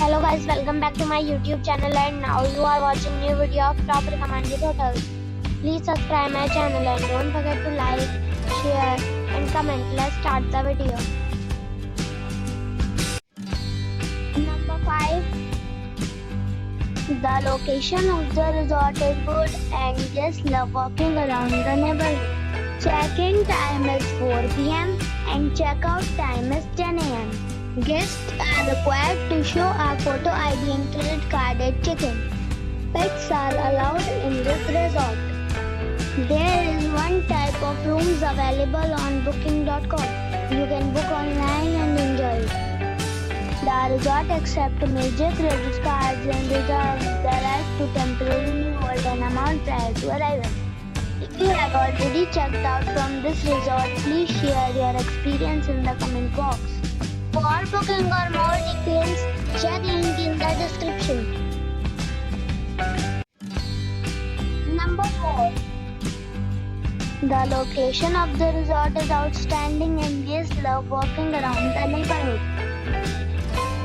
Hello guys, welcome back to my YouTube channel, and now you are watching new video of top recommended hotels. Please subscribe my channel and don't forget to like, share and comment. Let's start the video. Number 5. The location of the resort is good and guests love walking around the neighborhood. Check-in time is 4 p.m. and check-out time is 10 a.m. Guests are required to show a photo ID and credit card at check-in. Pets are allowed in this resort. There is one type of rooms available on booking.com. You can book online and enjoy it. The resort accepts major credit cards and reserves the right to temporarily hold an amount prior to arrival. If you have already checked out from this resort, please share your experience in the comment box. For booking or more details, check link in the description. Number 4. The location of the resort is outstanding and guests love walking around the neighborhood.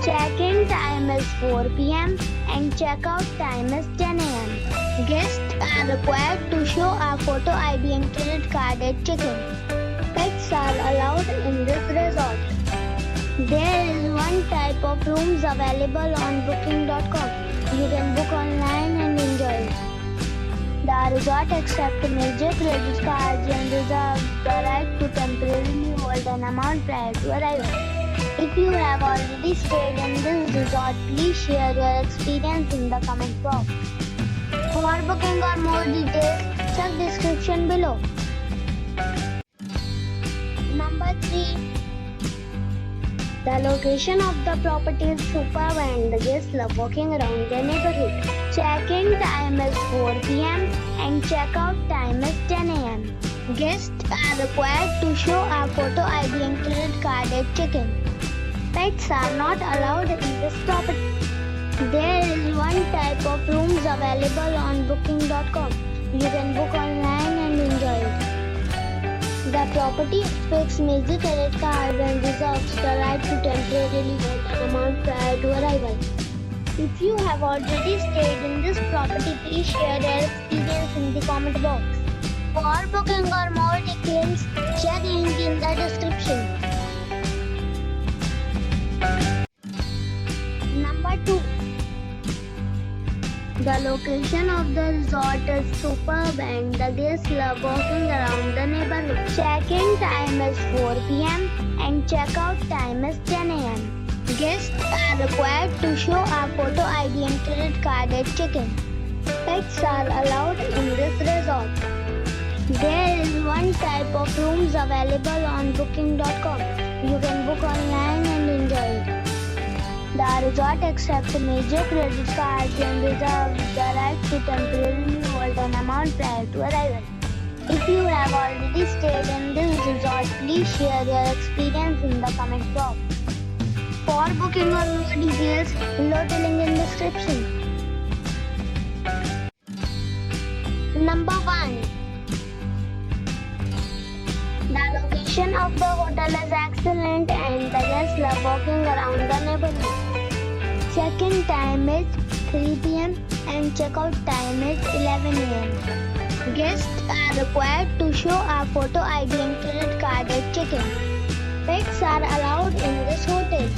Check-in time is 4 p.m. and check-out time is 10 a.m. Guests are required to show a photo ID and credit card at check-in. Pets are allowed in this resort. There is one type of rooms available on booking.com. You can book online and enjoy it. The resort accepts major credit cards and reserves the right to temporarily hold an amount prior to arrival. If you have already stayed in this resort, please share your experience in the comment box. For booking or more details, check description below. Number 3. The location of the property is superb and the guests love walking around the neighborhood. Check-in time is 4 p.m. and check-out time is 10 a.m. Guests are required to show a photo ID and credit card at check-in. Pets are not allowed in this property. There is one type of rooms available on booking.com. You can book online and enjoy it. The property expects major credit cards and reserves the right to temporarily hold an amount prior to arrival. If you have already stayed in this property, please share your experience in the comment box. For booking or more details, check link in the description. Number 2. The location of the resort is superb and the guests love walking around the neighborhood. Check-in time is 4 p.m. and check-out time is 10 a.m. Guests are required to show a photo ID and credit card at check-in. Pets are allowed in this resort. There is one type of rooms available on booking.com. You can book online and enjoy it. The resort accepts major credit cards and reserves the right to temporarily hold an amount prior to arrival. If you have already stayed in this resort, please share your experience in the comment box. For booking or more details, below the link in description. Number 1. The location of the hotel is excellent and the guests love walking around the neighborhood. Check-in time is 3 p.m. and check-out time is 11 a.m. Guests are required to show a photo ID and credit card at check-in. Pets are allowed in this hotel.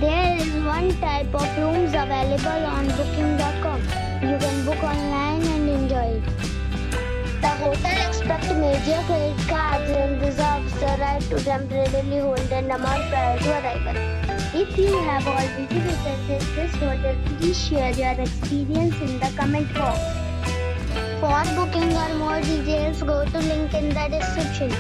There is one type of rooms available on booking.com. You can book online and enjoy it. The hotel expects major credit cards and reserves the right to temporarily hold an amount prior to arrival. If you have already visited this hotel, please share your experience in the comment box. For booking or more details, go to link in the description.